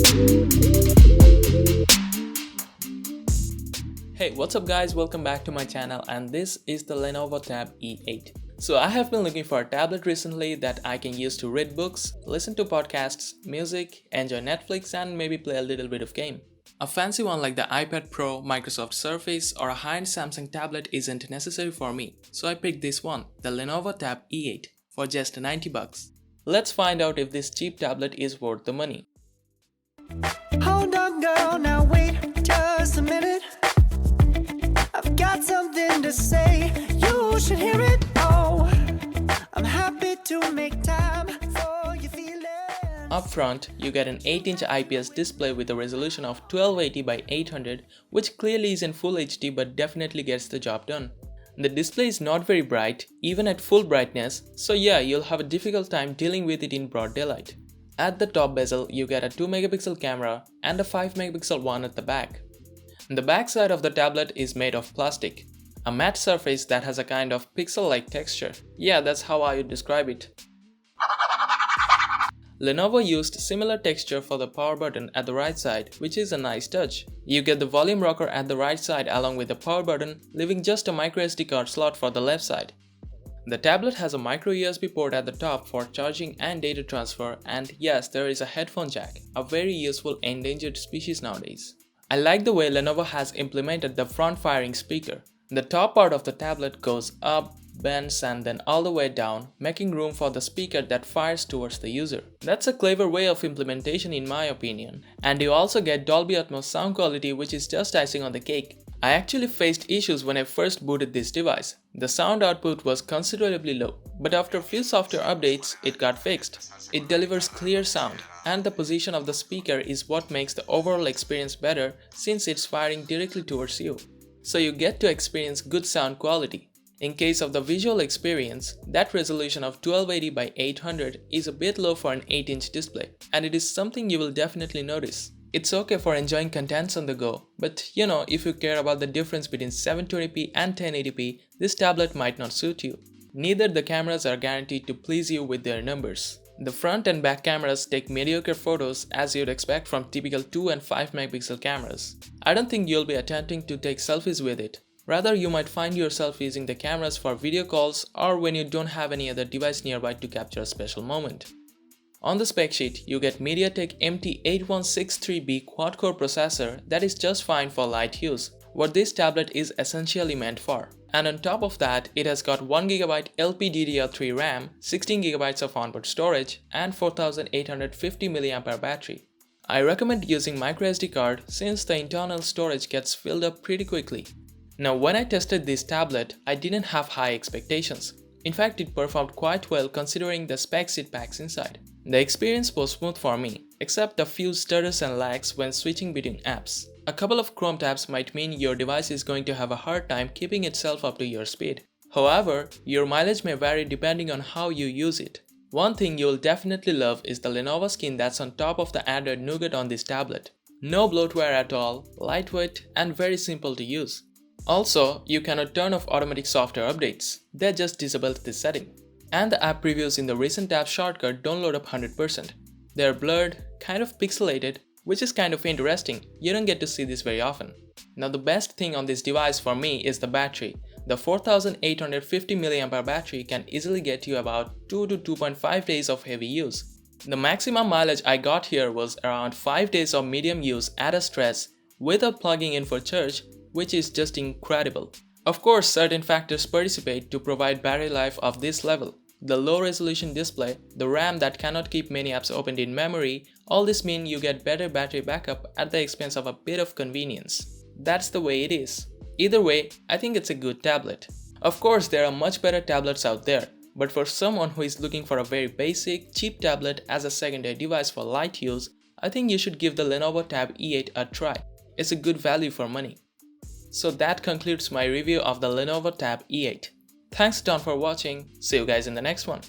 Hey, what's up guys, welcome back to my channel, and this is the Lenovo Tab E8. So I have been looking for a tablet recently that I can use to read books, listen to podcasts, music, enjoy Netflix, and maybe play a little bit of game. A fancy one like the iPad Pro, Microsoft Surface, or a high-end Samsung tablet isn't necessary for me, so I picked this one, the Lenovo Tab E8, for just 90 bucks. Let's find out if this cheap tablet is worth the money. Hold on girl, now wait just a minute. I've got something to say, you should hear it. Oh, I'm happy to make time for your feelings. Up front, you get an 8-inch IPS display with a resolution of 1280 by 800, which clearly isn't full HD but definitely gets the job done. The display is not very bright, even at full brightness, so yeah, you'll have a difficult time dealing with it in broad daylight. At the top bezel, you get a 2-megapixel camera and a 5-megapixel one at the back. The back side of the tablet is made of plastic, a matte surface that has a kind of pixel-like texture. Yeah, that's how I would describe it. Lenovo used similar texture for the power button at the right side, which is a nice touch. You get the volume rocker at the right side along with the power button, leaving just a microSD card slot for the left side. The tablet has a micro USB port at the top for charging and data transfer, and yes, there is a headphone jack, a very useful endangered species nowadays. I like the way Lenovo has implemented the front-firing speaker. The top part of the tablet goes up, bends, and then all the way down, making room for the speaker that fires towards the user. That's a clever way of implementation in my opinion. And you also get Dolby Atmos sound quality, which is just icing on the cake. I actually faced issues when I first booted this device. The sound output was considerably low, but after a few software updates, it got fixed. It delivers clear sound, and the position of the speaker is what makes the overall experience better since it's firing directly towards you. So you get to experience good sound quality. In case of the visual experience, that resolution of 1280 by 800 is a bit low for an 8-inch display, and it is something you will definitely notice. It's okay for enjoying contents on the go, but if you care about the difference between 720p and 1080p, this tablet might not suit you. Neither the cameras are guaranteed to please you with their numbers. The front and back cameras take mediocre photos as you'd expect from typical 2 and 5 megapixel cameras. I don't think you'll be attempting to take selfies with it. Rather, you might find yourself using the cameras for video calls or when you don't have any other device nearby to capture a special moment. On the spec sheet, you get MediaTek MT8163B quad-core processor that is just fine for light use, what this tablet is essentially meant for. And on top of that, it has got 1GB LPDDR3 RAM, 16GB of onboard storage, and 4850 mAh battery. I recommend using microSD card since the internal storage gets filled up pretty quickly. Now when I tested this tablet, I didn't have high expectations. In fact, it performed quite well considering the specs it packs inside. The experience was smooth for me, except a few stutters and lags when switching between apps. A couple of Chrome tabs might mean your device is going to have a hard time keeping itself up to your speed. However, your mileage may vary depending on how you use it. One thing you'll definitely love is the Lenovo skin that's on top of the Android Nougat on this tablet. No bloatware at all, lightweight, and very simple to use. Also, you cannot turn off automatic software updates, they're just disabled this setting. And the app previews in the recent tab shortcut don't load up 100%. They're blurred, kind of pixelated, which is kind of interesting, you don't get to see this very often. Now the best thing on this device for me is the battery. The 4850 mAh battery can easily get you about 2 to 2.5 days of heavy use. The maximum mileage I got here was around 5 days of medium use at a stretch without plugging in for charge, which is just incredible. Of course, certain factors participate to provide battery life of this level. The low resolution display, the RAM that cannot keep many apps opened in memory, all this mean you get better battery backup at the expense of a bit of convenience. That's the way it is. Either way, I think it's a good tablet. Of course, there are much better tablets out there, but for someone who is looking for a very basic, cheap tablet as a secondary device for light use, I think you should give the Lenovo Tab E8 a try. It's a good value for money. So that concludes my review of the Lenovo Tab E8. Thanks a ton for watching, see you guys in the next one.